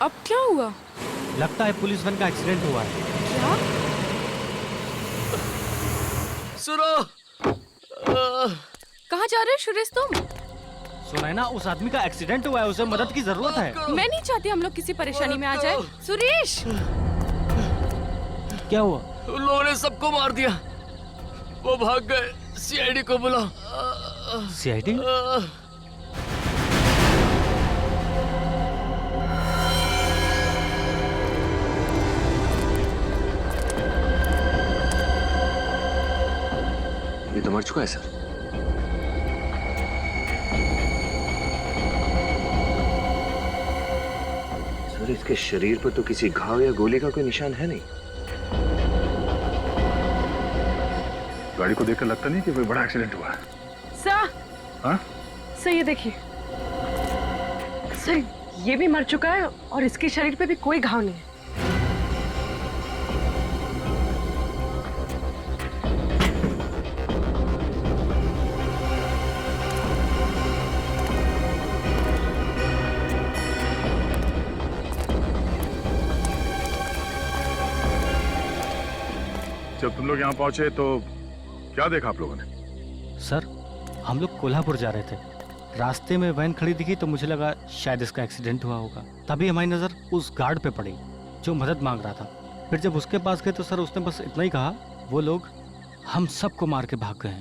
अब क्या हुआ? लगता है पुलिस वैन का एक्सीडेंट हुआ है। क्या? सुनो। कहाँ जा रहे हो सुरेश तुम? सुना है ना, उस आदमी का एक्सीडेंट हुआ है, उसे मदद की जरूरत है। मैं नहीं चाहती हम लोग किसी परेशानी में आ जाए। सुरेश! क्या हुआ? उन लोगों ने सबको मार दिया। वो भाग गए। सीआईडी को बुलाओ। सीआईडी? ये तो मर चुका है सर। सर इसके शरीर पर तो किसी घाव या गोली का कोई निशान है नहीं। गाड़ी को देखकर लगता नहीं कि कोई बड़ा एक्सीडेंट हुआ है। सर, हाँ? सर ये देखिए, सर ये भी मर चुका है और इसके शरीर पे भी कोई घाव नहीं है। जब तुम लोग यहाँ पहुंचे तो क्या देखा आप लोगों ने? सर, हम लोग कोल्हापुर जा रहे थे। रास्ते में वैन खड़ी दिखी तो मुझे लगा शायद इसका एक्सीडेंट हुआ होगा। तभी हमारी नजर उस गार्ड पे पड़ी जो मदद मांग रहा था। फिर जब उसके पास गए तो सर उसने बस इतना ही कहा, वो लोग हम सबको मार के भाग गए हैं।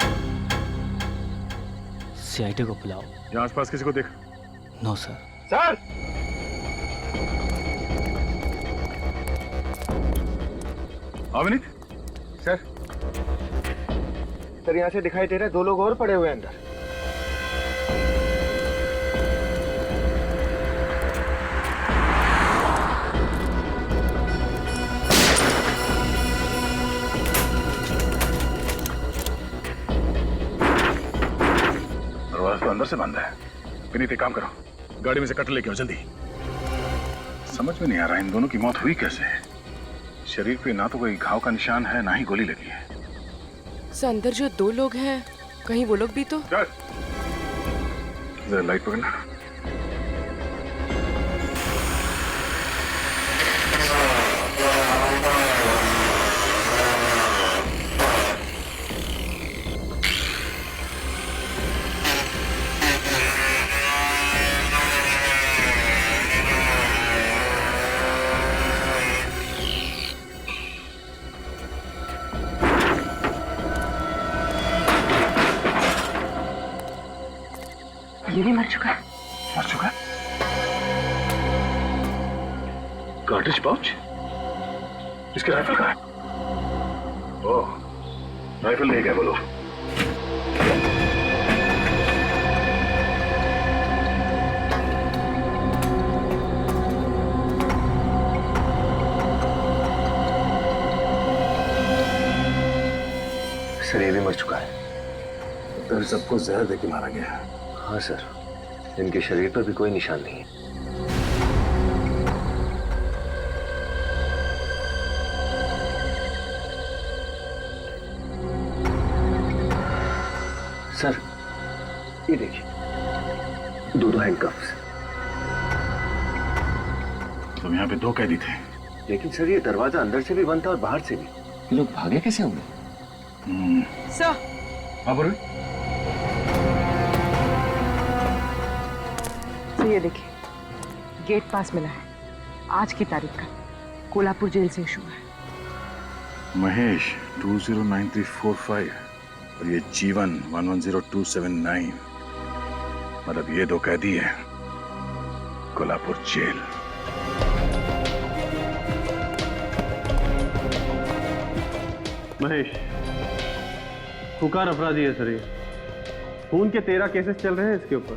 सीआईडी को बुलाओ। यहाँ आसपास किसी को देखा? No sir. Sir! Avneet? Sir यहाँ से दिखाई दे रहा है 2 लोग और पड़े हुए हैं अंदर। दरवाजा तो अंदर से बंद है। विनीत एक काम करो, गाड़ी में से कट लेके आओ जल्दी। समझ में नहीं आ रहा इन दोनों की मौत हुई कैसे। शरीर पे ना तो कोई घाव का निशान है, ना ही गोली लगी है। सर अंदर जो 2 लोग हैं, कहीं वो लोग भी तो? चल जरा लाइट पकड़ना। ये भी मर चुका है। मर चुका है? Cartridge pouch? इसके राइफल कहाँ है? ओह, राइफल ले गए बोलो। सर ये भी मर चुका है। तो सबको जहर देके मारा गया है। हाँ सर, इनके शरीर पर भी कोई निशान नहीं है। सर ये देखिए, 2 हैंडकफ्स। तुम यहाँ पे 2 कैदी थे। लेकिन सर ये दरवाजा अंदर से भी बंद था और बाहर से भी। ये लोग भागे कैसे होंगे? सर, हाँ बोलो। तो ये देखिए, गेट पास मिला है, आज की तारीख का, कोल्हापुर जेल से इशू है। महेश 209345 और ये जीवन 110279। मतलब ये 2 कैदी हैं कोल्हापुर जेल। महेश हुकार अपराधी है सर। ये खून के 13 केसेस चल रहे हैं इसके ऊपर।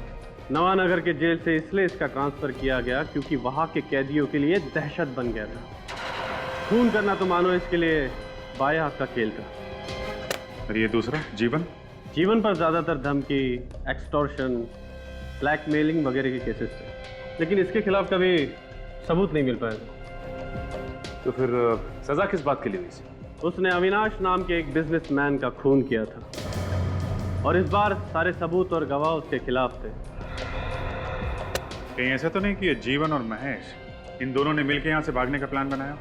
नवानगर के जेल से इसलिए इसका ट्रांसफर किया गया क्योंकि वहां के कैदियों के लिए दहशत बन गया था। खून करना तो मानो इसके लिए बाया हक का खेल था। और ये दूसरा जीवन? जीवन पर ज्यादातर धमकी, एक्सटॉर्शन, ब्लैकमेलिंग वगैरह के केसेस थे, लेकिन इसके खिलाफ कभी सबूत नहीं मिल पाया। तो फिर सजा किस बात के लिए हुई? उसने अविनाश नाम के एक बिजनेसमैन का खून किया था और इस बार सारे सबूत और गवाह उसके खिलाफ थे। कहीं ऐसा तो नहीं कि ये जीवन और महेश इन दोनों ने मिलकर यहाँ से भागने का प्लान बनाया?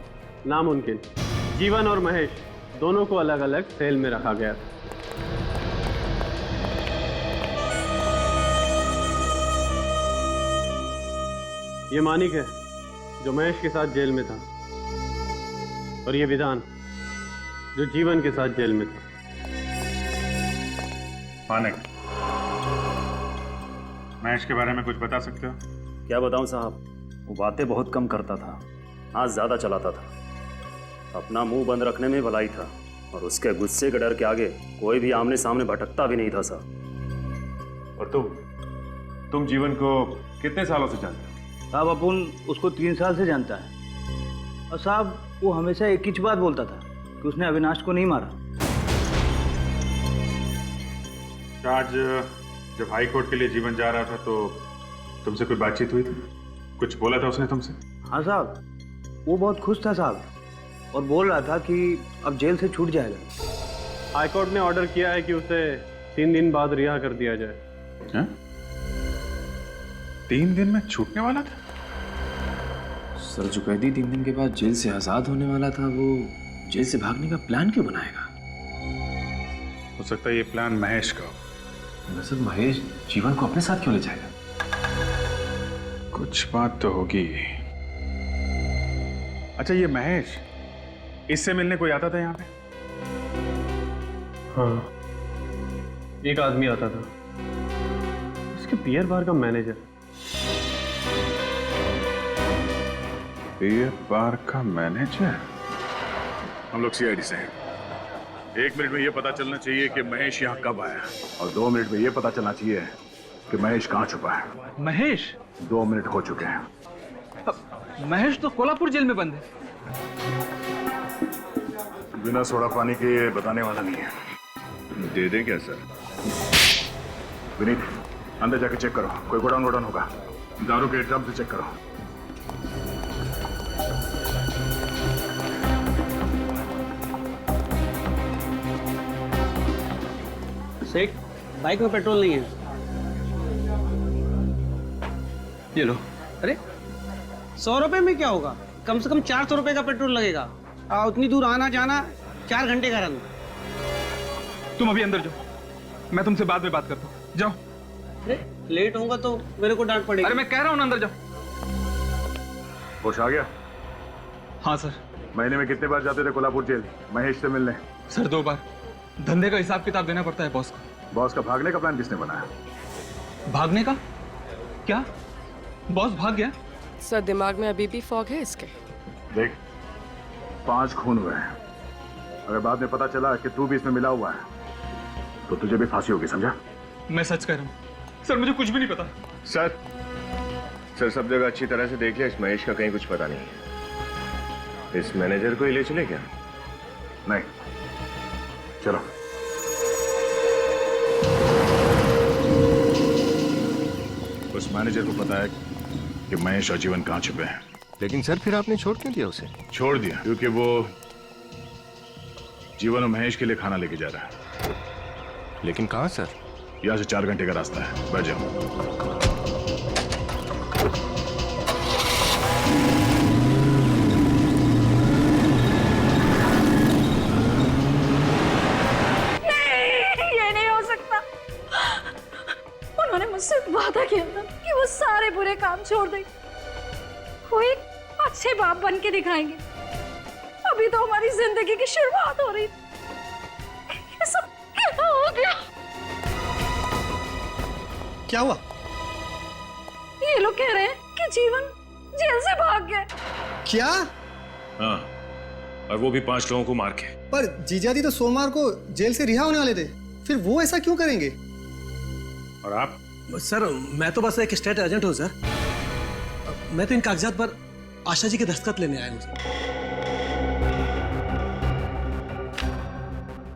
नामुमकिन। जीवन और महेश दोनों को अलग अलग सेल में रखा गया था। ये मानिक है जो महेश के साथ जेल में था, और ये विधान जो जीवन के साथ जेल में था। मानिक, महेश के बारे में कुछ बता सकते हो? क्या बताऊं साहब, वो बातें बहुत कम करता था, हाथ ज्यादा चलाता था। अपना मुंह बंद रखने में भलाई था, और उसके गुस्से के डर के आगे कोई भी आमने सामने भटकता भी नहीं था साहब। और तुम जीवन को कितने सालों से जानते हो? साहब अपन उसको 3 साल से जानता है, और साहब वो हमेशा एक ही बात बोलता था कि उसने अविनाश को नहीं मारा। आज जब हाई कोर्ट के लिए जीवन जा रहा था तो तुमसे कोई बातचीत हुई थी? कुछ बोला था उसने तुमसे? हाँ साहब, वो बहुत खुश था साहब, और बोल रहा था कि अब जेल से छूट जाएगा। हाईकोर्ट ने ऑर्डर किया है कि उसे 3 दिन बाद रिहा कर दिया जाए। हैं? 3 दिन में छूटने वाला था? सर, जो कैदी 3 दिन के बाद जेल से आजाद होने वाला था, वो जेल से भागने का प्लान क्यों बनाएगा? हो सकता है ये प्लान महेश का हो। सर, महेश जीवन को अपने साथ क्यों ले जाएगा? कुछ बात तो होगी। अच्छा, ये महेश इससे मिलने कोई आता था यहाँ पे? हाँ, एक आदमी आता था, उसके बियर बार का मैनेजर। बियर बार का मैनेजर? हम लोग सीआईडी से हैं। 1 मिनट में ये पता चलना चाहिए कि महेश यहाँ कब आया, और 2 मिनट में ये पता चलना चाहिए कि महेश कहाँ छुपा है। महेश? 2 मिनट हो चुके हैं। महेश तो कोल्हापुर जेल में बंद है। बिना सोडा पानी के ये बताने वाला नहीं है। दे दें क्या सर? विनीत, अंदर जाके चेक करो, कोई गोडाउन वोडाउन होगा। दारू के ड्रम से चेक करो। सेठ, बाइक में पेट्रोल नहीं है। ये लो। अरे 100 रुपए में क्या होगा? कम से कम 400 रुपए का पेट्रोल लगेगा, और उतनी दूर आना जाना 4 घंटे का रन। तुम अभी अंदर जाओ, मैं तुमसे बाद में बात करता हूँ। जाओ। अरे लेट होगा तो मेरे को डांट पड़ेगी। अरे मैं कह रहा हूँ ना, अंदर जाओ। होश आ गया? हाँ सर। महीने में कितने बार जाते थे कोल्हापुर जेल महेश से मिलने? सर 2 बार। धंधे का हिसाब किताब देना पड़ता है बॉस को। बॉस का भागने का प्लान किसने बनाया? भागने का? क्या बॉस भाग गया? सर, दिमाग में अभी भी फॉग है इसके। देख, 5 खून हुए हैं। अगर बाद में पता चला कि तू भी इसमें मिला हुआ है तो तुझे भी फांसी होगी, समझा? मैं सच कह रहा हूँ सर, मुझे कुछ भी नहीं पता। सर सब जगह अच्छी तरह से देख लिया, इस महेश का कहीं कुछ पता नहीं है। इस मैनेजर को ही ले चले क्या? नहीं, चलो। उस मैनेजर को पता है कि महेश और जीवन कहाँ छुपे हैं। लेकिन सर, फिर आपने छोड़ क्यों दिया उसे? छोड़ दिया क्योंकि वो जीवन और महेश के लिए खाना लेके जा रहा है। लेकिन कहाँ सर? यहाँ से 4 घंटे का रास्ता है, बैठ जाओ। उन्होंने मुझसे वादा किया था कि वो सारे बुरे काम छोड़ देंगे, वो एक अच्छे बाप बन के दिखाएंगे। अभी तो हमारी जिंदगी की शुरुआत हो रही, ये सब क्या हो गया? क्या हुआ? ये लोग कह रहे हैं कि जीवन जेल से भाग गया। क्या? हाँ, और वो भी 5 लोगों को मार के। पर जीजाजी तो सोमवार को जेल से रिहा होने वाले थे, फिर वो ऐसा क्यों करेंगे? और आप? सर, मैं तो बस एक स्टेट एजेंट हूँ सर। मैं तो इन कागजात पर आशा जी के दस्तखत लेने आया हूँ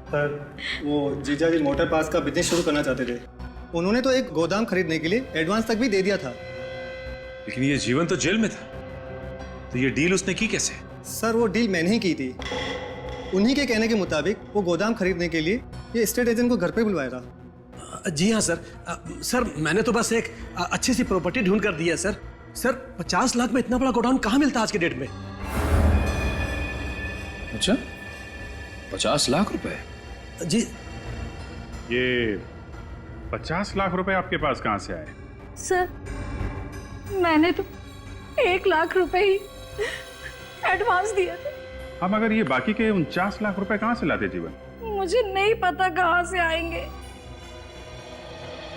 सर। वो जीजा जी मोटर पार्ट्स का बिजनेस शुरू करना चाहते थे। उन्होंने तो एक गोदाम खरीदने के लिए एडवांस तक भी दे दिया था। लेकिन ये जीवन तो जेल में था, तो ये डील उसने की कैसे? सर, वो डील मैंने ही की थी। उन्हीं के कहने के मुताबिक वो गोदाम खरीदने के लिए ये स्टेट एजेंट को घर पे बुलवाया था। जी हाँ सर। सर, मैंने तो बस एक अच्छी सी प्रॉपर्टी ढूंढ कर दी है सर। सर 50 लाख में इतना बड़ा गोडाउन कहाँ मिलता आज के डेट में? अच्छा, 50 लाख रुपए? जी। ये 50 लाख रुपए आपके पास कहाँ से आए? सर मैंने तो 1 लाख रुपए ही एडवांस दिया था। अब अगर ये बाकी के 49 लाख रुपए कहाँ से लाते जीवन? मुझे नहीं पता कहाँ से आएंगे।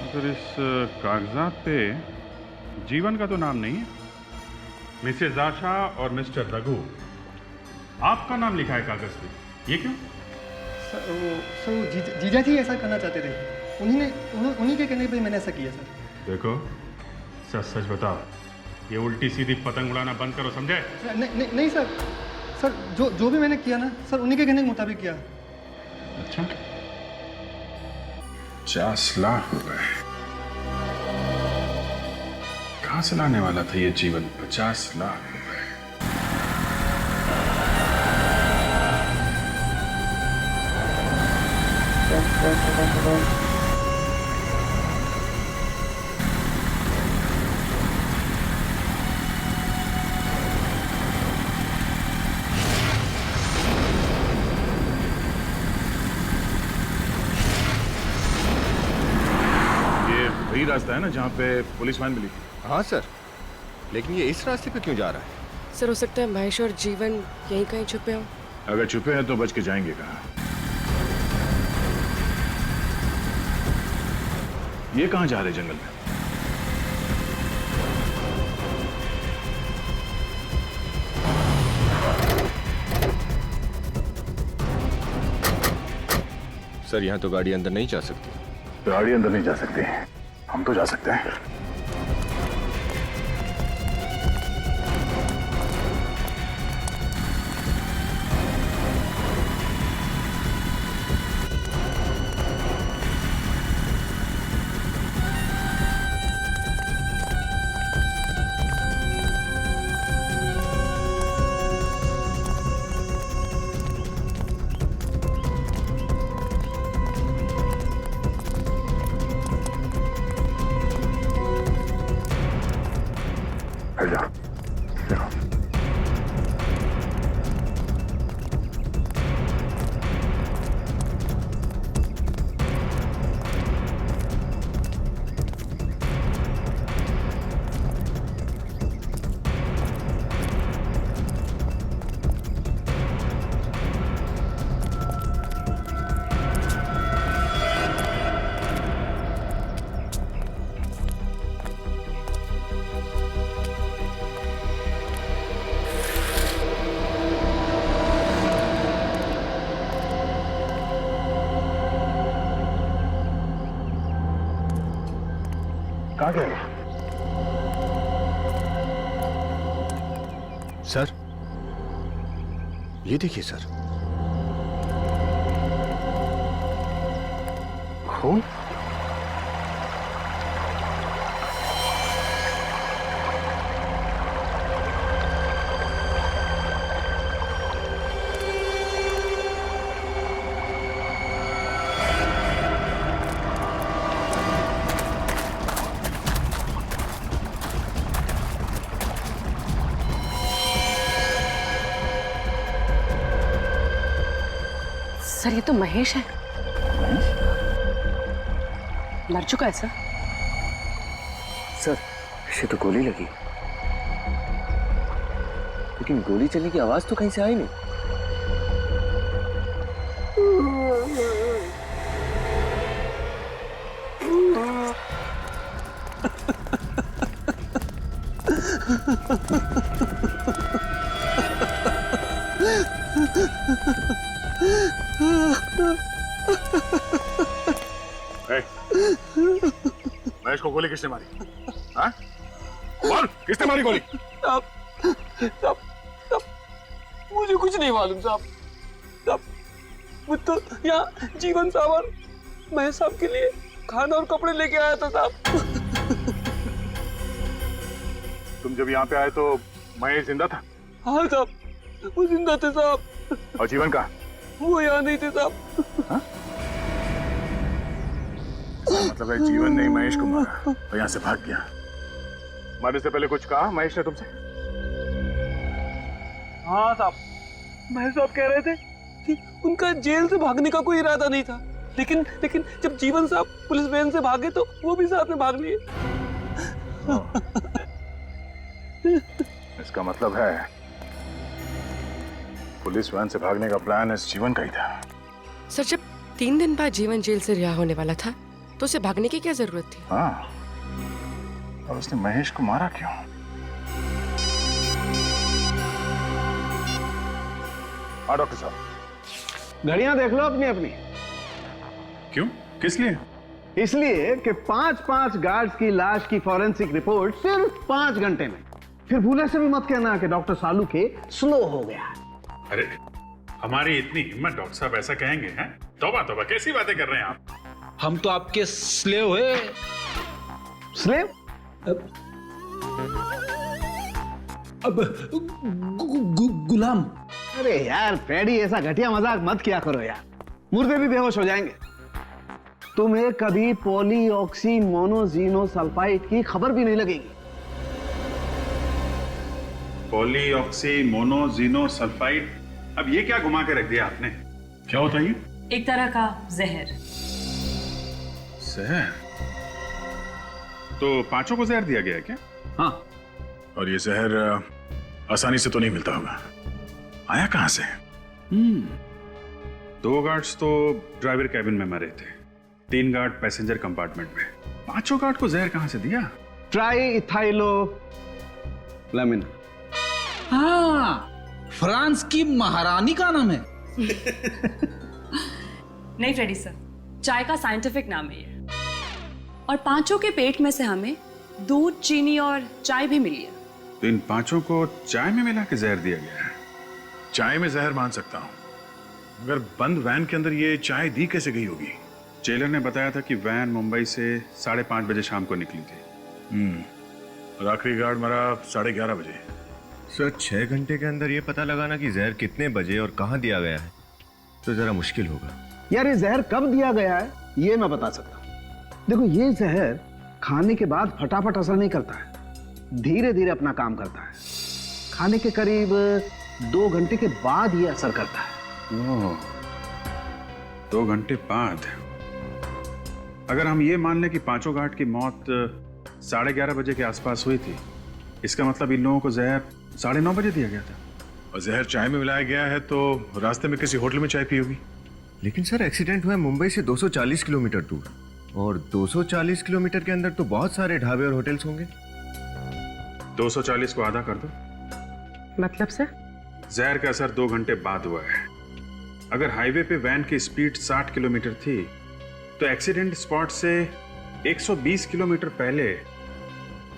अगर इस कागजात पे जीवन का तो नाम नहीं है, मिसेज आशा और मिस्टर रघु आपका नाम लिखा है कागज पे, ये क्यों? सर जीजा जी ऐसा करना चाहते थे, उन्हीं के कहने पे मैंने ऐसा किया सर। देखो सच सच बताओ, ये उल्टी सीधी पतंग उड़ाना बंद करो, समझे? नहीं सर, जो भी मैंने किया ना सर, उन्हीं के कहने के मुताबिक किया। अच्छा, 50 लाख रुपए कहां से लाने वाला था ये जीवन? 50 लाख रुपए। वही रास्ता है ना जहाँ पे पुलिस वैन मिली थी? हाँ सर, लेकिन ये इस रास्ते पे क्यों जा रहा है? सर हो सकता है महेश और जीवन यहीं कहीं छुपे हों। अगर छुपे हैं तो बच के जाएंगे कहाँ? ये कहाँ जा रहे जंगल में? सर यहाँ तो गाड़ी अंदर नहीं जा सकती। गाड़ी अंदर नहीं जा सकती, हम तो जा सकते हैं। कहाँ गए? सर ये देखिए सर, खून। सर ये तो महेश है। मर चुका है सर। सर इसे तो गोली लगी, लेकिन गोली चलने की आवाज तो कहीं से आई नहीं। महेश को गोली किसने मारी? हाँ? बोल, किसने मारी गोली? साहब, मुझे कुछ नहीं मालूम साहब। मुझे तो यहाँ जीवन साहब और महेश साहब के लिए खाना और कपड़े लेके आया था साहब। तुम जब यहाँ पे आए तो महेश जिंदा था? हाँ साहब, वो जिंदा थे साहब। और जीवन कहाँ? वो यहाँ नहीं थे साहब। हाँ? मतलब है जीवन ने महेश को मारा और यहाँ से भाग गया। मरने से पहले कुछ कहा महेश ने तुमसे? हाँ साहब, महेश साहब कह रहे थे कि उनका जेल से भागने का कोई इरादा नहीं था, लेकिन जब जीवन साहब पुलिस वैन से भागे तो वो भी साथ में भाग लिए। इसका मतलब है पुलिस वैन से भागने का प्लान इस जीवन का ही था। सर, जब 3 दिन बाद जीवन जेल से रिहा होने वाला था तो उसे भागने की क्या जरूरत थी? हाँ, और उसने महेश को मारा क्यों? हाँ डॉक्टर साहब, घड़ियां देख लो अपनी अपनी। क्यों? किस लिए? इसलिए कि 5-5 गार्ड्स की लाश की फॉरेंसिक रिपोर्ट सिर्फ 5 घंटे में। फिर भूले से भी मत कहना कि डॉक्टर सालू के स्लो हो गया। अरे हमारी इतनी हिम्मत, डॉक्टर साहब ऐसा कहेंगे? हैं? तौबा तौबा, कैसी बातें कर रहे हैं आप? हम तो आपके स्लेव है। स्लेव? अब गुलाम। अरे यार फ्रेडी, ऐसा घटिया मजाक मत किया करो यार, मुर्दे भी बेहोश हो जाएंगे। तुम्हें कभी पॉलीऑक्सी मोनोजीनोसल्फाइड की खबर भी नहीं लगेगी। पॉलीऑक्सी मोनोजीनोसल्फाइड, अब ये क्या घुमा के रख दिया आपने? क्या होता है ये? एक तरह का जहर। जहर? तो 5 को जहर दिया गया है क्या? हाँ। और ये जहर आसानी से तो नहीं मिलता होगा, आया कहां से? 2 गार्ड्स तो ड्राइवर कैबिन में मरे थे, 3 गार्ड पैसेंजर कंपार्टमेंट में। 5 गार्ड को जहर कहां से दिया? ट्राई इथाइलो लेमिन। हाँ, फ्रांस की महारानी का नाम है। नहीं फ्रेडी सर, चाय का साइंटिफिक नाम है ये। और 5 के पेट में से हमें दूध, चीनी और चाय भी मिली है। तो इन 5 को चाय में मिला के जहर दिया गया है। चाय में जहर मान सकता हूं, मगर बंद वैन के अंदर ये चाय दी कैसे गई होगी? जेलर ने बताया था कि वैन मुंबई से 5:30 बजे शाम को निकली थी। और आखिरी गार्ड मरा 11:30 बजे। सर, 6 घंटे के अंदर ये पता लगाना कि जहर कितने बजे और कहां दिया गया है तो जरा मुश्किल होगा। यार ये जहर कब दिया गया है ये मैं बता सकता हूं। देखो, ये जहर खाने के बाद फटाफट असर नहीं करता है, धीरे धीरे अपना काम करता है। खाने के करीब 2 घंटे के बाद ये असर करता है। 2 घंटे बाद? अगर हम ये मान लें कि 5 गार्ड की मौत 11:30 बजे के आसपास हुई थी, इसका मतलब इन लोगों को जहर 9:30 बजे दिया गया था। और जहर चाय में मिलाया गया है तो रास्ते में किसी होटल में चाय पी होगी। लेकिन सर, एक्सीडेंट हुआ है मुंबई से 240 किलोमीटर दूर, और 240 किलोमीटर के अंदर तो बहुत सारे ढाबे और होटल्स होंगे। 240 को आधा कर दो। मतलब सर? जहर का असर 2 घंटे बाद हुआ है। अगर हाईवे पे वैन की स्पीड 60 किलोमीटर थी तो एक्सीडेंट स्पॉट से 120 किलोमीटर पहले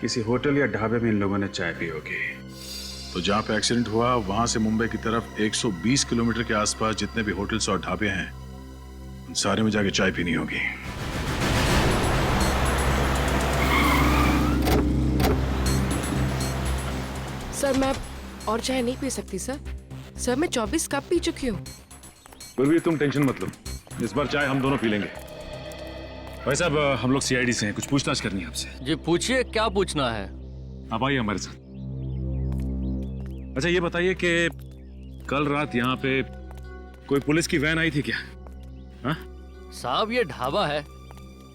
किसी होटल या ढाबे में इन लोगों ने चाय पी होगी। तो जहां पे एक्सीडेंट हुआ वहां से मुंबई की तरफ 120 किलोमीटर के आसपास जितने भी होटल्स और ढाबे हैं, उन सारे में जाके चाय पीनी होगी। सर, मैं और चाय नहीं पी सकती सर। सर, मैं 24 कप पी चुकी हूँ। फिर भी तुम टेंशन मत लो, इस बार चाय हम दोनों पी लेंगे। भाई साहब, हम लोग सीआईडी से हैं, कुछ पूछताछ करनी है आपसे। जी पूछिए, क्या पूछना है? आप आइए हमारे साथ। अच्छा ये बताइए कि कल रात यहाँ पे कोई पुलिस की वैन आई थी क्या? हाँ? साहब, ये ढाबा है,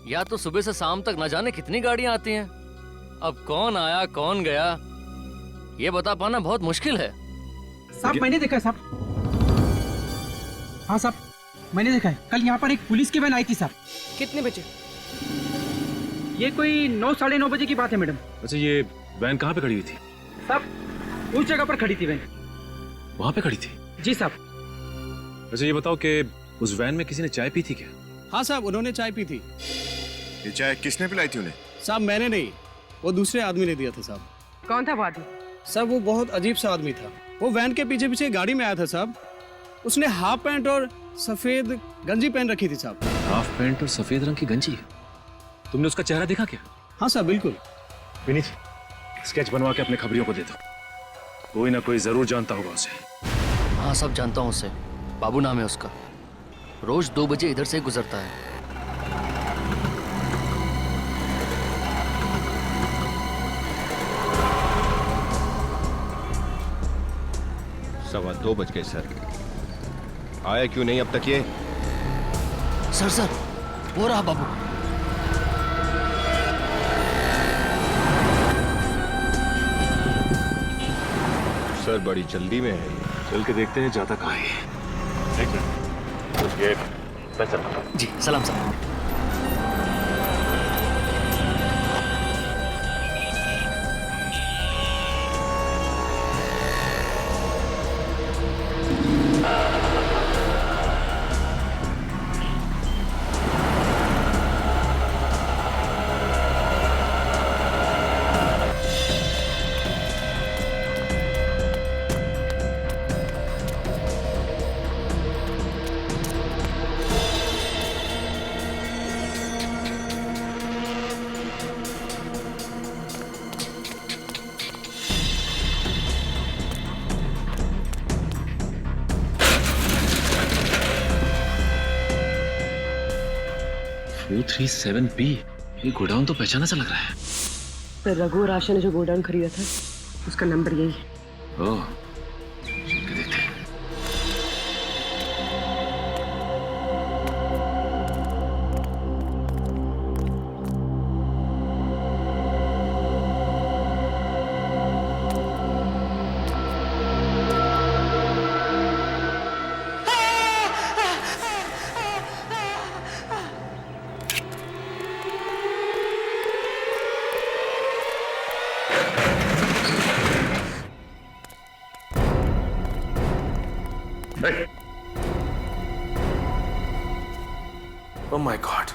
या तो सुबह से शाम तक न जाने कितनी गाड़ियां आती हैं। अब कौन आया कौन गया ये बता पाना बहुत मुश्किल है। साहब मैंने देखा है साहब। हाँ साहब, मैंने देखा है, कल यहाँ पर एक पुलिस की वैन आई थी साहब। कितने बजे? ये कोई 9, 9:30 बजे की बात है मैडम। अच्छा, ये वैन कहाँ पे खड़ी हुई थी? साहब उस जगह पर खड़ी थी वैन। वहाँ पे खड़ी थी? जी साहब। अच्छा ये बताओ कि उस वैन में किसी ने चाय पी थी क्या? हाँ साहब, उन्होंने चाय पी थी। ये चाय किसने पिलाई थी उन्हें? साहब मैंने नहीं, वो दूसरे आदमी ने दिया था साहब। कौन था वो आदमी? साहब वो बहुत अजीब सा आदमी था। वो वैन के पीछे पीछे गाड़ी में आया था साहब। उसने हाफ पैंट और सफेद गंजी पहन रखी थी साहब। हाफ पैंट और सफेद रंग की गंजी? तुमने उसका चेहरा देखा क्या? हाँ साहब बिल्कुल। विनीत, स्केच बनवा के अपने खबरियों को दे दो, कोई ना कोई जरूर जानता होगा उसे। हाँ सब जानता हूँ उसे, बाबू नाम है उसका, रोज 2 बजे इधर से गुजरता है। 2:15 बज गए सर। आया क्यों नहीं अब तक ये? सर वो रहा बाबू। सर बड़ी जल्दी में है। चल के देखते हैं जाता कहाँ है। एक मिनट, गेट मैं चलता हूँ। जी सलाम सर। ये गोडाउन तो पहचाना सा लग रहा है। तो रघु और आशा ने जो गोडाउन खरीदा था उसका नंबर यही है। ओह, चल के देखते हैं। Oh my God.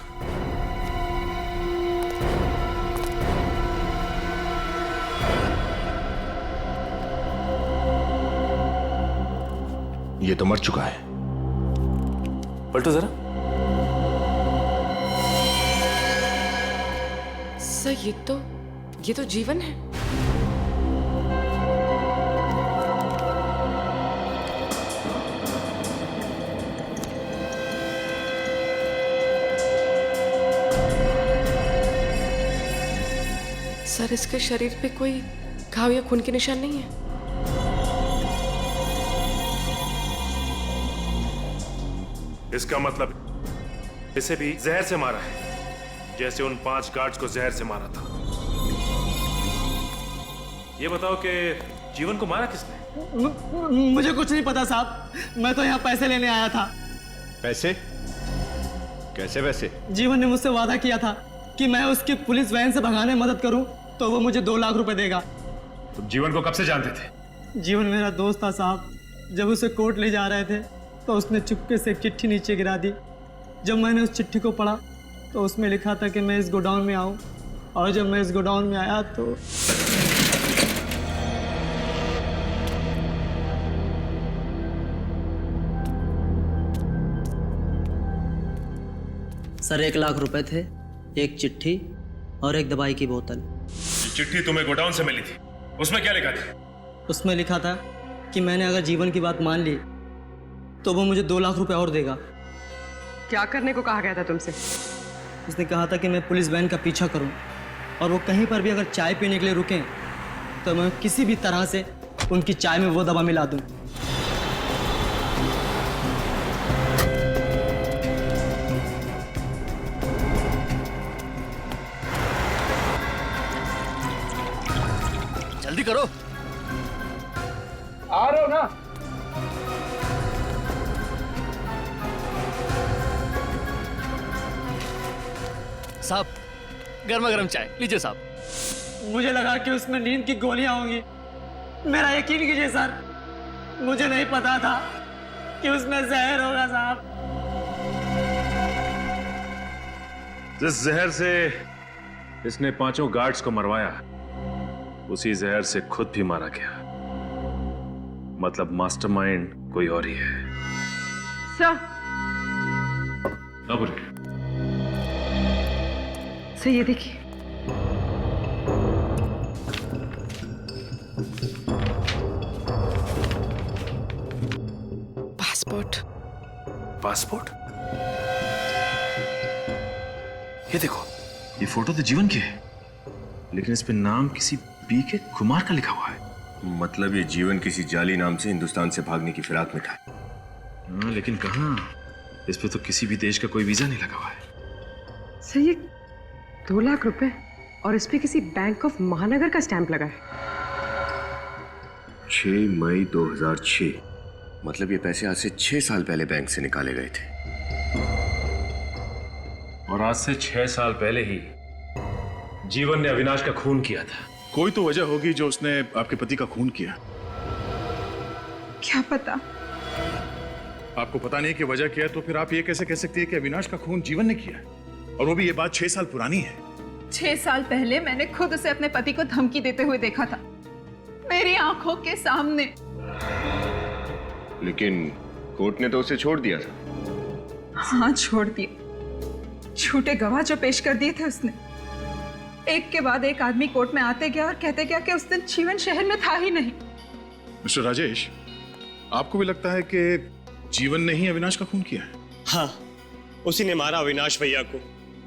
ये तो मर चुका है। पलटो जरा। सर ये तो जीवन है। सर इसके शरीर पे कोई घाव या खून के निशान नहीं है। इसका मतलब इसे भी जहर से मारा है, जैसे उन 5 गार्ड्स को जहर से मारा था। ये बताओ कि जीवन को मारा किसने? मुझे कुछ नहीं पता साहब, मैं तो यहाँ पैसे लेने आया था। पैसे? कैसे पैसे? जीवन ने मुझसे वादा किया था कि मैं उसकी पुलिस वैन से भगाने में मदद करूं तो वो मुझे 2 लाख रुपए देगा। तुम जीवन को कब से जानते थे? जीवन मेरा दोस्त था साहब। जब उसे कोर्ट ले जा रहे थे तो उसने चुपके से एक चिट्ठी नीचे गिरा दी। जब मैंने उस चिट्ठी को पढ़ा तो उसमें लिखा था कि मैं इस गोडाउन में आऊं, और जब मैं इस गोडाउन में आया तो सर 1 लाख रुपए थे, एक चिट्ठी और एक दवाई की बोतल। चिट्ठी तुम्हें गोडाउन से मिली थी, उसमें क्या लिखा था? उसमें लिखा था कि मैंने अगर जीवन की बात मान ली तो वो मुझे 2 लाख रुपए और देगा। क्या करने को कहा गया था तुमसे? उसने कहा था कि मैं पुलिस वैन का पीछा करूं, और वो कहीं पर भी अगर चाय पीने के लिए रुकें तो मैं किसी भी तरह से उनकी चाय में वो दवा मिला दूं। जल्दी करो। आ रहे हो ना? साहब गर्मा गर्म चाय लीजिए साहब। मुझे लगा कि उसमें नींद की गोलियां होंगी। मेरा यकीन कीजिए सर, मुझे नहीं पता था कि उसमें जहर होगा साहब। जिस जहर से इसने 5 गार्ड्स को मरवाया, उसी जहर से खुद भी मारा गया। मतलब मास्टरमाइंड कोई और ही है। सर सर ये देखिए। पासपोर्ट? ये देखो, ये फोटो तो जीवन की है, लेकिन इस पे नाम किसी पी के कुमार का लिखा हुआ है। मतलब ये जीवन किसी जाली नाम से हिंदुस्तान से भागने की फिराक में था। हाँ, लेकिन कहाँ? इस पे तो किसी भी देश का कोई वीजा नहीं लगा हुआ है। सर ये 2 लाख रुपए और इस पे किसी बैंक ऑफ महानगर का स्टैंप लगा है। 6 मई 2006, मतलब ये पैसे आज से 6 साल पहले बैंक से निकाले गए थे। और आज से 6 साल पहले ही जीवन ने अविनाश का खून किया था। कोई तो वजह होगी जो उसने आपके पति का खून किया। क्या पता? आपको पता नहीं कि वजह क्या है, तो फिर आप ये कैसे कह सकती है कि अविनाश का खून जीवन ने किया है? और वो भी ये बात 6 साल पुरानी है। 6 साल पहले मैंने खुद उसे अपने पति को धमकी देते हुए देखा था, मेरी आंखों के सामने। लेकिन कोर्ट ने तो उसे छोड़ दिया था। हाँ, छोड़ दिया। झूठे गवाह जो पेश कर दिए थे उसने। एक के बाद एक आदमी कोर्ट में आते गया और कहते गया कि उस दिन जीवन शहर में था ही नहीं। मिस्टर राजेश, आपको भी लगता है कि जीवन ने ही अविनाश का खून किया है? हाँ, उसी ने मारा अविनाश भैया को।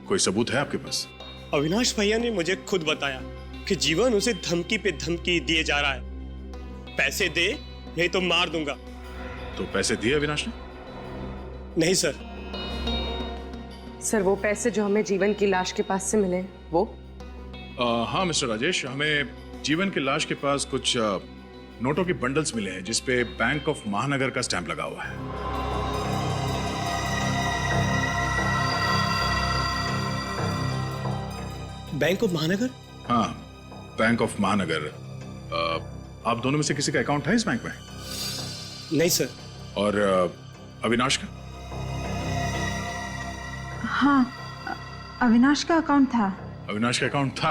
कोई सबूत है आपके पास? अविनाश भैया ने मुझे खुद बताया कि जीवन उसे धमकी पे धमकी दिए जा रहा है, पैसे दे नहीं तो मार दूंगा। तो पैसे दिए अविनाश ने? नहीं सर। सर वो पैसे जो हमें जीवन की लाश के पास से मिले वो? हाँ मिस्टर राजेश, हमें जीवन की लाश के पास कुछ नोटों के बंडल्स मिले हैं जिसपे बैंक ऑफ महानगर का स्टैंप लगा हुआ है। बैंक ऑफ महानगर? हाँ, बैंक ऑफ महानगर। आप दोनों में से किसी का अकाउंट है इस बैंक में? नहीं सर। और अविनाश का? हाँ, अविनाश का अकाउंट था। अविनाश का अकाउंट था।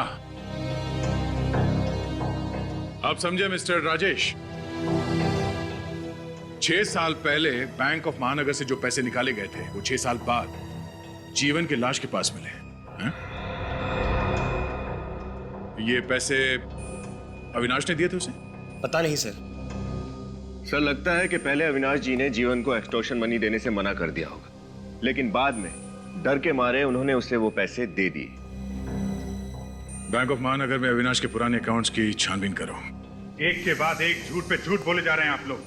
आप समझे मिस्टर राजेश? 6 साल पहले बैंक ऑफ महानगर से जो पैसे निकाले गए थे वो 6 साल बाद जीवन की लाश के पास मिले हैं? ये पैसे अविनाश ने दिए थे उसे? पता नहीं सर। सर लगता है कि पहले अविनाश जी ने जीवन को एक्सटॉर्शन मनी देने से मना कर दिया होगा, लेकिन बाद में डर के मारे उन्होंने उसे वो पैसे दे दिए। बैंक ऑफ महानगर में अविनाश के पुराने अकाउंट्स की छानबीन करो। एक के बाद एक झूठ पे झूठ बोले जा रहे हैं आप लोग।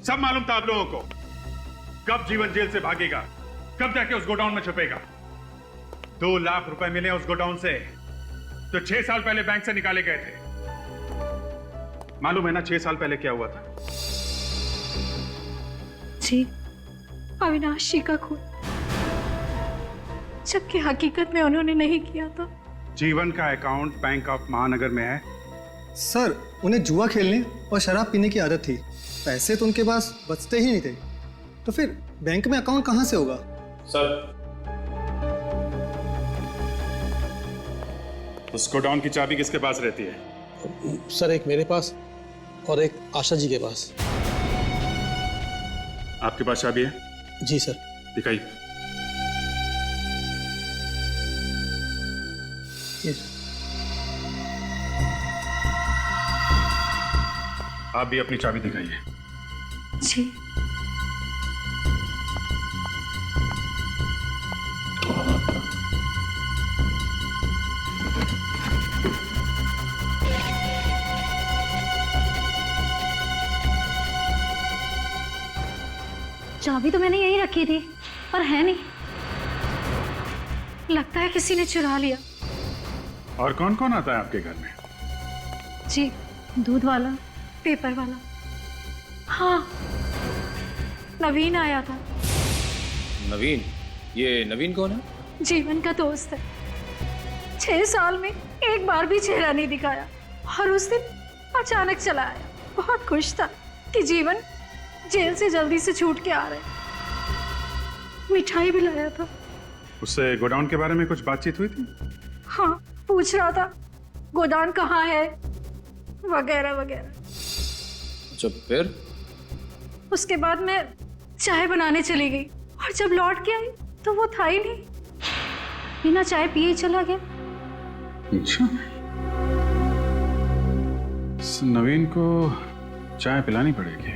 सब मालूम था आप लोगों को कब जीवन जेल से भागेगा, कब जाके उस गोडाउन में छुपेगा। 2 लाख रुपए मिले उस गोडाउन से तो 6 साल पहले बैंक से निकाले गए थे। मालूम है ना 6 साल पहले क्या हुआ था? जी, अविनाश जी का खून, जबकि हकीकत में उन्होंने नहीं किया था। जीवन का अकाउंट बैंक ऑफ महानगर में है। सर उन्हें जुआ खेलने और शराब पीने की आदत थी, पैसे तो उनके पास बचते ही नहीं थे, तो फिर बैंक में अकाउंट कहां से होगा? सर उस गोडाउन की चाबी किसके पास रहती है? सर एक मेरे पास और एक आशा जी के पास। आपके पास चाबी है? जी सर। दिखाइए। आप भी अपनी चाबी दिखाइए। जी। चाबी तो मैंने यहीं रखी थी, पर है नहीं। लगता है किसी ने चुरा लिया। और कौन कौन आता है आपके घर में? जी, दूध वाला, पेपर वाला। हाँ, नवीन आया था। नवीन? ये नवीन कौन है? जीवन का दोस्त है। 6 साल में एक बार भी चेहरा नहीं दिखाया और उस दिन अचानक चला आया। बहुत खुश था कि जीवन जेल से जल्दी से छूट के आ रहे। मिठाई भी लाया था। उससे गोडाउन के बारे में कुछ बातचीत हुई थी? हाँ, पूछ रहा था गोदाम कहाँ है वगैरह वगैरह। अच्छा, फिर? उसके बाद मैं चाय बनाने चली गई और जब लौट के आई तो वो था ही नहीं। बिना चाय पिए ही चला गया। अच्छा, नवीन को चाय पिलानी पड़ेगी।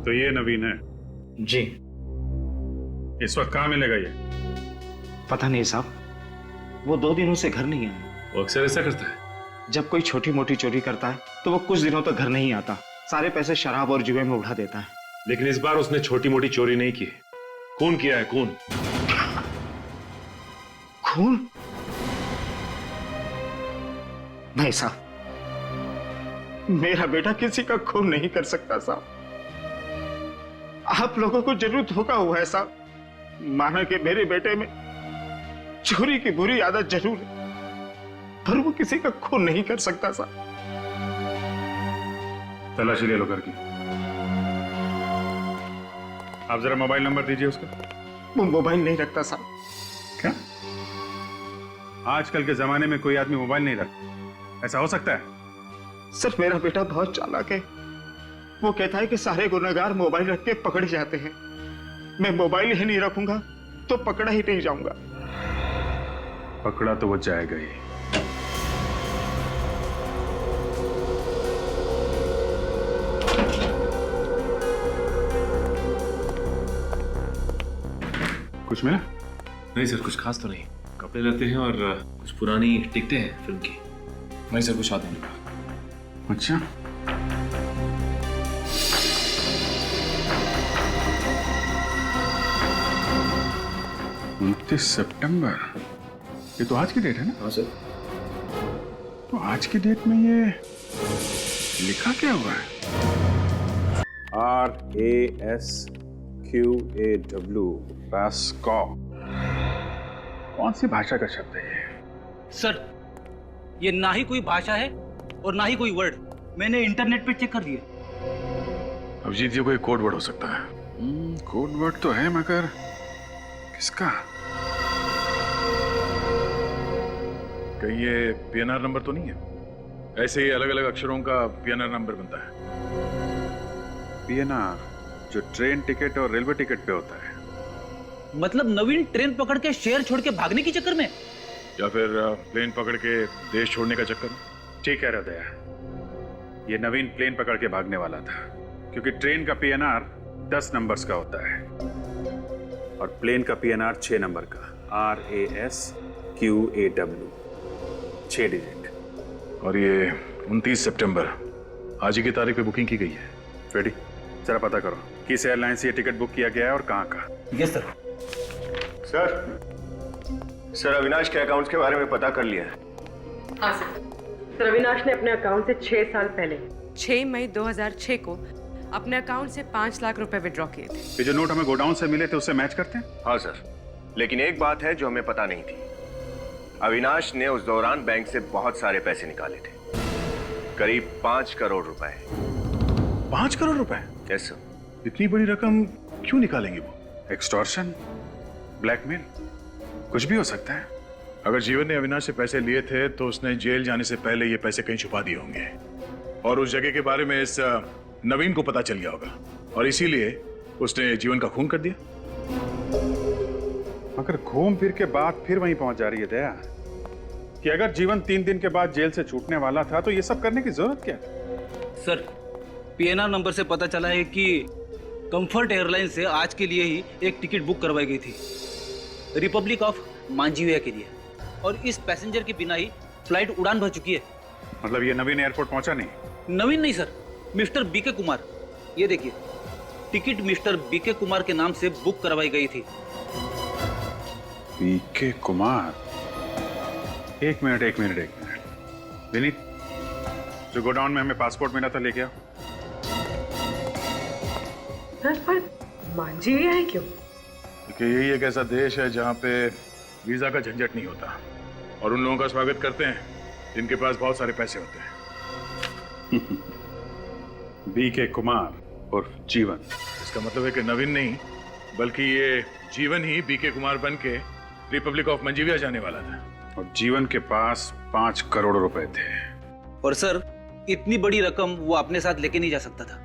तो ये नवीन है? जी। इस वक्त कहाँ मिलेगा ये? पता नहीं साहब, वो 2 दिनों से घर नहीं है। वो अक्सर ऐसा करता है। जब कोई छोटी मोटी चोरी करता है तो वो कुछ दिनों तक घर नहीं आता, सारे पैसे शराब और जुए में उड़ा देता है। लेकिन इस बार उसने छोटी मोटी चोरी नहीं की, खून किया है, खून। खून? नहीं साहब, मेरा बेटा किसी का खून नहीं कर सकता साहब। आप लोगों को जरूर धोखा हुआ है साहब। माना कि मेरे बेटे में चोरी की बुरी आदत जरूर है, पर वो किसी का खून नहीं कर सकता साहब। तलाशी ले लो घर की। आप जरा मोबाइल नंबर दीजिए उसका। वो मोबाइल नहीं रखता साहब। क्या? आजकल के जमाने में कोई आदमी मोबाइल नहीं रखता, ऐसा हो सकता है? सर मेरा बेटा बहुत चालाक है। वो कहता है कि सारे गुनहगार मोबाइल रख के पकड़े जाते हैं। मैं मोबाइल ही नहीं रखूंगा तो पकड़ा ही नहीं जाऊंगा। पकड़ा तो वो जाएगा ही। कुछ मिला? नहीं सर, कुछ खास तो नहीं। कपड़े लेते हैं और कुछ पुरानी टिकटें हैं फिल्म की। नहीं सर, कुछ आता नहीं। अच्छा, सितंबर, ये तो आज की डेट है ना? हाँ सर। तो आज की डेट में ये लिखा क्या हुआ है? RASQAW, Roscoe. कौन सी भाषा का शब्द है ये? सर, ये ना ही कोई भाषा है और ना ही कोई वर्ड। मैंने इंटरनेट पे चेक कर दिया। अभिजीत, ये कोई कोड वर्ड हो सकता है। कोड वर्ड तो है, मगर किसका? कहीं ये PNR नंबर तो नहीं है? ऐसे ही अलग अलग अक्षरों का PNR नंबर बनता है। PNR जो ट्रेन टिकट और रेलवे टिकट पे होता है। मतलब नवीन ट्रेन पकड़ के शहर छोड़ के भागने के चक्कर में, या फिर प्लेन पकड़ के देश छोड़ने का चक्कर में? ठीक कह रहा दया, ये नवीन प्लेन पकड़ के भागने वाला था, क्योंकि ट्रेन का PNR 10 नंबर्स का होता है और प्लेन का PNR 6 नंबर का, RASQAW, 6 डिजिट। और ये 29 सितंबर, आज ही की तारीख पे बुकिंग की गई है। फ्रेडी, जरा पता करो किस एयरलाइन से ये टिकट बुक किया गया है और कहाँ का। Yes sir. सर, अविनाश के अकाउंट्स के बारे में पता कर लिया है। हाँ सर, अविनाश ने अपने अकाउंट से 6 साल पहले 6 मई 2006 को अपने अकाउंट से 5 लाख रुपए विड्रॉ किए थे। ये जो नोट हमें गोडाउन से मिले थे उससे मैच करते हैं? हाँ सर, लेकिन एक बात है जो हमें पता नहीं थी। अविनाश ने उस दौरान बैंक से बहुत सारे पैसे निकाले थे, करीब 5 करोड़ रुपए। 5 करोड़ रुपए? Yes sir. इतनी बड़ी रकम क्यों निकालेंगे वो? एक्सटॉर्शन, ब्लैकमेल, कुछ भी हो सकता है। अगर जीवन ने अविनाश से पैसे लिए थे तो उसने जेल जाने से पहले ये पैसे कहीं छुपा दिए होंगे और उस जगह के बारे में इस नवीन को पता चल गया होगा और इसीलिए उसने जीवन का खून कर दिया। मगर घूम फिर के बात फिर वहीं पहुंच जा रही है दया कि अगर जीवन 3 दिन के बाद जेल से छूटने वाला था तो ये सब करने की जरूरत क्या थी? सर, PNR नंबर से पता चला है कि कंफर्ट एयरलाइन से आज के लिए ही एक टिकट बुक करवाई गई थी, रिपब्लिक ऑफ मांजीविया के लिए, और इस पैसेंजर के बिना ही फ्लाइट उड़ान भर चुकी है। मतलब ये नवीन एयरपोर्ट पहुंचा नहीं? नवीन नहीं सर, मिस्टर BK कुमार। ये देखिए, टिकट मिस्टर BK कुमार के नाम से बुक करवाई गई थी। BK कुमार? एक मिनट विनीत, जो गोडाउन में हमें पासपोर्ट मिला था लेके आओ। पर मांझिया है क्यों? क्योंकि यही एक ऐसा देश है जहाँ पे वीजा का झंझट नहीं होता और उन लोगों का स्वागत करते हैं जिनके पास बहुत सारे पैसे होते हैं। BK कुमार और जीवन, इसका मतलब है कि नवीन नहीं बल्कि ये जीवन ही BK कुमार बन के रिपब्लिक ऑफ मंजीविया जाने वाला था और जीवन के पास 5 करोड़ रुपए थे। और सर, इतनी बड़ी रकम वो अपने साथ लेके नहीं जा सकता था।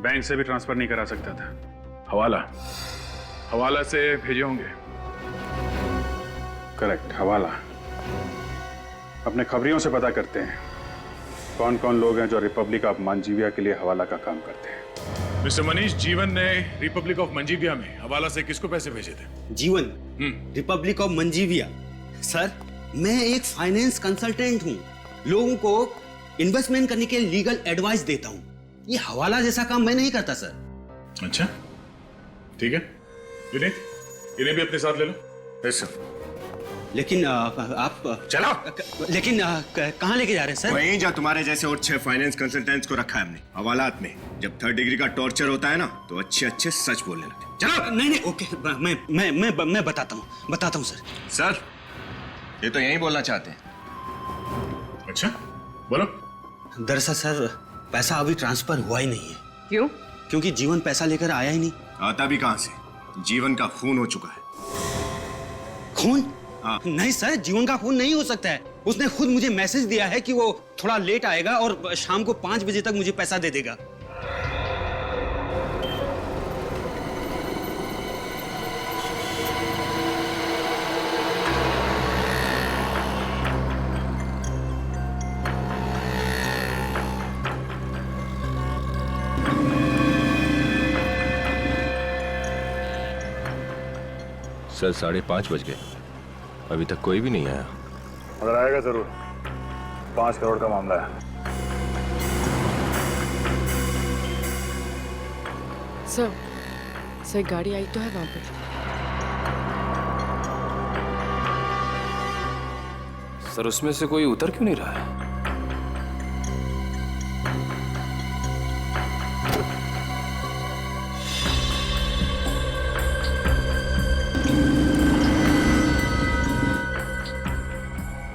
बैंक से भी ट्रांसफर नहीं करा सकता था, हवाला से भेजे होंगे। करेक्ट, हवाला। अपने खबरियों से पता करते हैं कौन कौन लोग हैं जो रिपब्लिक ऑफ मंजीविया के लिए हवाला का काम करते हैं। मिस्टर मनीष, जीवन ने रिपब्लिक ऑफ मंजीविया में हवाला से किसको पैसे भेजे थे? जीवन रिपब्लिक ऑफ मंजीविया? सर, मैं एक फाइनेंस कंसल्टेंट हूँ लोगों को इन्वेस्टमेंट करने के लीगल एडवाइस देता हूँ। ये हवाला जैसा काम मैं नहीं करता सर। अच्छा ठीक है, विनीत इन्हें भी अपने साथ ले लो। ऐसा लेकिन आप चलो। लेकिन कहाँ लेके जा रहे हैं सर? वहीं जा तुम्हारे जैसे और 6 फाइनेंस कंसल्टेंट्स को रखा है हमने हवालात में। जब 3rd डिग्री का टॉर्चर होता है ना तो अच्छे अच्छे सच बोलने लगे। चलो। नहीं ओके, मैं बताता हूँ सर ये तो यही बोलना चाहते हैं। अच्छा बोलो। दरअसल सर पैसा अभी ट्रांसफर हुआ ही नहीं है। क्यों? क्योंकि जीवन पैसा लेकर आया ही नहीं। आता भी कहां से? जीवन का खून हो चुका है। खून? हाँ। नहीं सर, जीवन का खून नहीं हो सकता है। उसने खुद मुझे मैसेज दिया है कि वो थोड़ा लेट आएगा और शाम को 5 बजे तक मुझे पैसा दे देगा। सर 5:30 बज गए, अभी तक कोई भी नहीं आया। मगर आएगा जरूर, 5 करोड़ का मामला है। सर गाड़ी आई तो है वहां पर। सर उसमें से कोई उतर क्यों नहीं रहा है?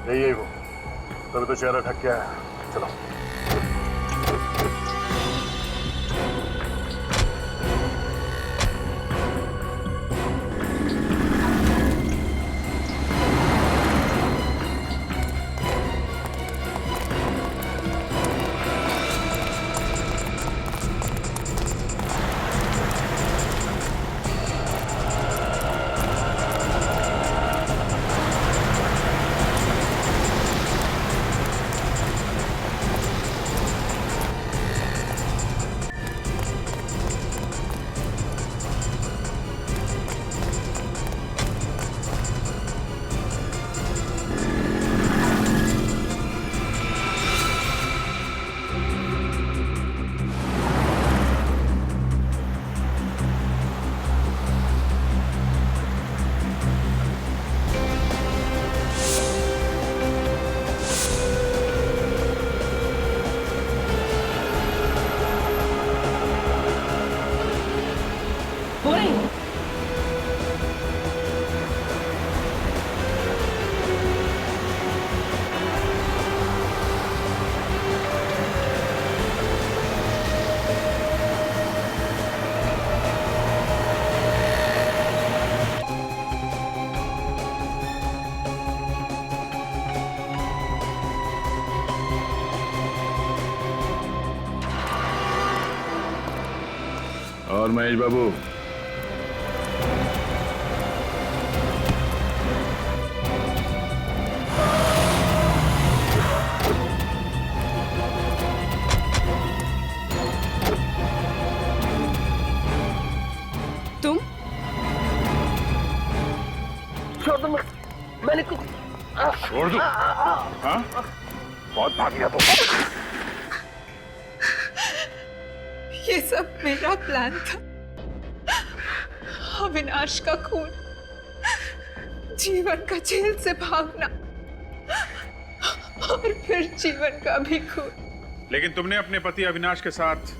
यही वो, तभी तो चेहरा ढक गया है। चलो। और महेश बाबू, तुम छोड़ दो, मैंने कुछ छोड़ दो। हाँ बहुत भाग गया तो। ये सब मेरा प्लान था। अविनाश का खून, जीवन का जेल से भागना और फिर जीवन का भी खून। लेकिन तुमने अपने पति अविनाश के साथ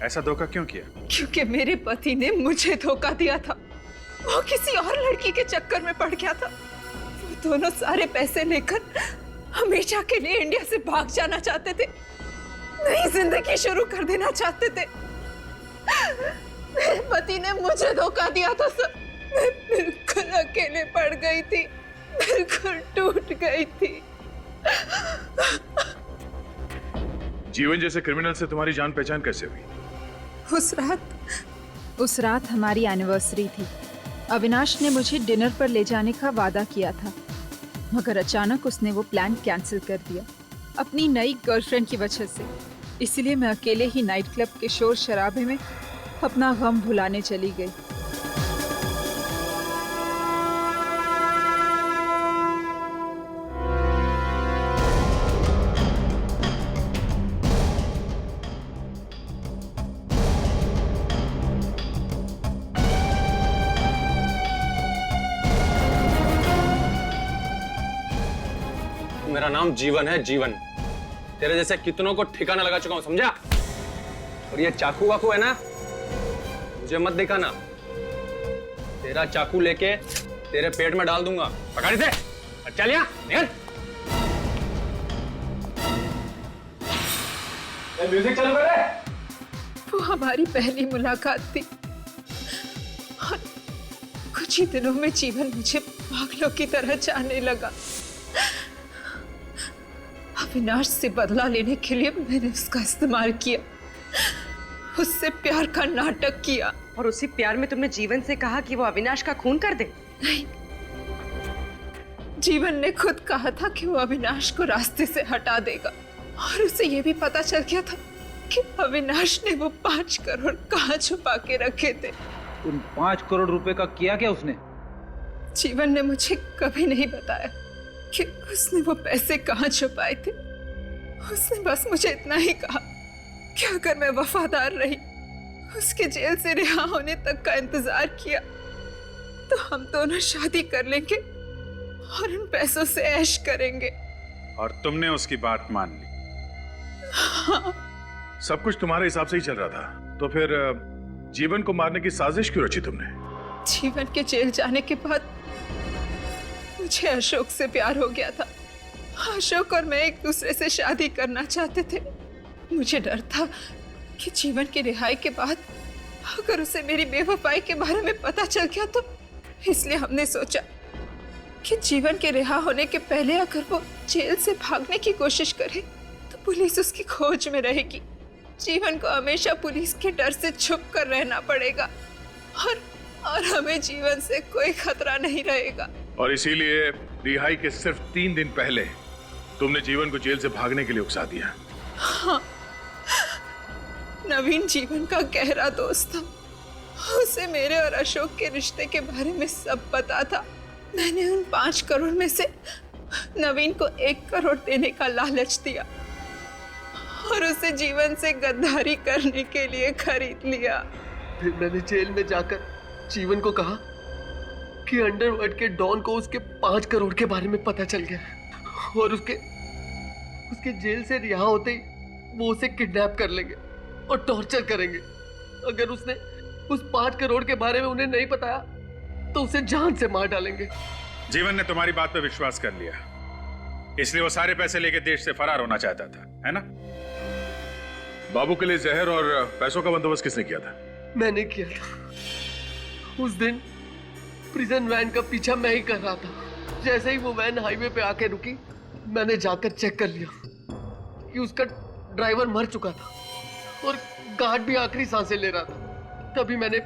ऐसा धोखा क्यों किया? क्योंकि मेरे पति ने मुझे धोखा दिया था। वो किसी और लड़की के चक्कर में पड़ गया था। वो दोनों सारे पैसे लेकर हमेशा के लिए इंडिया से भाग जाना चाहते थे, नई जिंदगी शुरू कर देना चाहते थे। मेरे पति ने मुझे धोखा दिया था सर। मैं बिल्कुल अकेले पड़ गई थी, बिल्कुल टूट गई थी। जीवन जैसे क्रिमिनल से तुम्हारी जान पहचान कैसे हुई? उस रात हमारी एनिवर्सरी थी। अविनाश ने मुझे डिनर पर ले जाने का वादा किया था, मगर अचानक उसने वो प्लान कैंसिल कर दिया अपनी नई गर्लफ्रेंड की वजह से। इसलिए मैं अकेले ही नाइट क्लब के शोर शराबे में अपना गम भुलाने चली गई। मेरा नाम जीवन है, जीवन। तेरे जैसे कितनों को ठिकाना लगा चुका हूं, समझा? और ये चाकू वाकू है ना, मुझे मत दिखाना। तेरा चाकू लेके तेरे पेट में डाल दूंगा। पकड़ इसे। चल यहाँ, निकल। म्यूजिक चालू कर रहे। वो हमारी पहली मुलाकात थी और कुछ ही दिनों में जीवन मुझे पागलों की तरह चाहने लगा। अविनाश से बदला लेने के लिए मैंने उसका इस्तेमाल किया, उससे प्यार का नाटक किया। और उसी प्यार में तुमने जीवन से कहा कि वो अविनाश का खून कर दे? नहीं, जीवन ने खुद कहा था कि वो अविनाश को रास्ते से हटा देगा और उसे ये भी पता चल गया था कि अविनाश ने वो 5 करोड़ कहाँ छुपा के रखे थे। उन 5 करोड़ रुपए का किया क्या उसने? जीवन ने मुझे कभी नहीं बताया कि उसने वो पैसे कहाँ छुपाए थे। उसने बस मुझे इतना ही कहा कि अगर मैं वफादार रही, उसके जेल से रिहा होने तक का इंतजार किया, तो हम दोनों शादी कर लेंगे और इन पैसों से ऐश करेंगे। और तुमने उसकी बात मान ली? हाँ। सब कुछ तुम्हारे हिसाब से ही चल रहा था, तो फिर जीवन को मारने की साजिश क्यों रची तुमने? जीवन के जेल जाने के बाद मुझे अशोक से प्यार हो गया था। अशोक और मैं एक दूसरे से शादी करना चाहते थे। मुझे डर था कि जीवन की रिहाई के बाद अगर उसे मेरी बेवफाई के बारे में पता चल गया तो, इसलिए हमने सोचा कि जीवन के रिहा होने के पहले अगर वो जेल से भागने की कोशिश करे तो पुलिस उसकी खोज में रहेगी। जीवन को हमेशा पुलिस के डर से छुप कर रहना पड़ेगा और हमें जीवन से कोई खतरा नहीं रहेगा। और इसीलिए रिहाई के सिर्फ 3 दिन पहले तुमने जीवन को जेल से भागने के लिए उकसा दिया। हाँ, नवीन जीवन का गहरा दोस्त था। उसे मेरे और अशोक के रिश्ते के बारे में सब पता था। मैंने उन 5 करोड़ में से नवीन को 1 करोड़ देने का लालच दिया और उसे जीवन से गद्दारी करने के लिए खरीद लिया। फिर मैंने जेल में जाकर जीवन को कहा कि अंडरवर्ल्ड के डॉन को उसके 5 करोड़ के बारे में पता चल गया और उसके जेल से रिहा होते ही वो उसे किडनैप कर लेंगे और टॉर्चर करेंगे। अगर उसने उस 5 करोड़ के बारे में उन्हें नहीं बताया तो उसे जान से मार डालेंगे। जीवन ने तुम्हारी बात पे विश्वास कर लिया, इसलिए वो सारे पैसे लेके देश से फरार होना चाहता था, है ना? बाबू के लिए जहर और पैसों का बंदोबस्त किसने किया था? मैंने किया था। उस दिन प्रिजन वैन का पीछा मैं ही कर रहा था। जैसे ही वो वैन हाईवे पे आके रुकी, मैंने जाकर चेक कर लिया कि उसका ड्राइवर मर चुका था और गार्ड भी आखिरी सांसें ले रहा था। तभी मैंने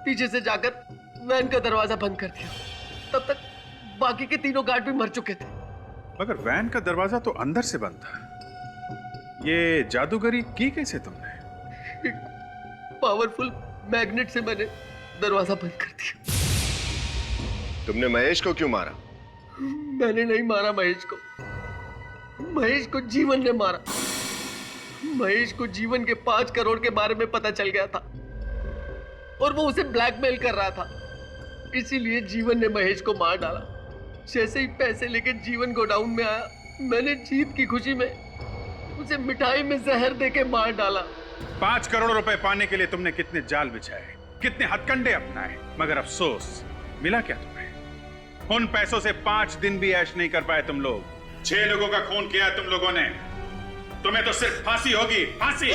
पीछे से जाकर वैन का दरवाजा बंद कर दिया। तब तक बाकी के 3 गार्ड भी मर चुके थे। मगर वैन का दरवाजा तो अंदर से बंद था। ये जादूगरी की कैसे तुमने? पावरफुल मैग्नेट से मैंने दरवाजा बंद कर दिया। तुमने महेश को क्यों मारा? मैंने नहीं मारा महेश को। महेश को जीवन ने मारा। महेश को जीवन के 5 करोड़ के बारे में पता चल गया था और वो उसे ब्लैकमेल कर रहा था। इसीलिए जीवन ने महेश को मार डाला। जैसे ही पैसे लेके जीवन गोडाउन में आया, मैंने जीत की खुशी में उसे मिठाई में जहर देके मार डाला। 5 करोड़ रुपए पाने के लिए तुमने कितने जाल बिछाए, कितने हथकंडे अपनाए, मगर अफसोस मिला क्या तुम्हें? उन पैसों से 5 दिन भी ऐश नहीं कर पाए तुम लोग। 6 लोगों का खून किया तुम लोगों ने। तुम्हें तो सिर्फ फांसी होगी, फांसी।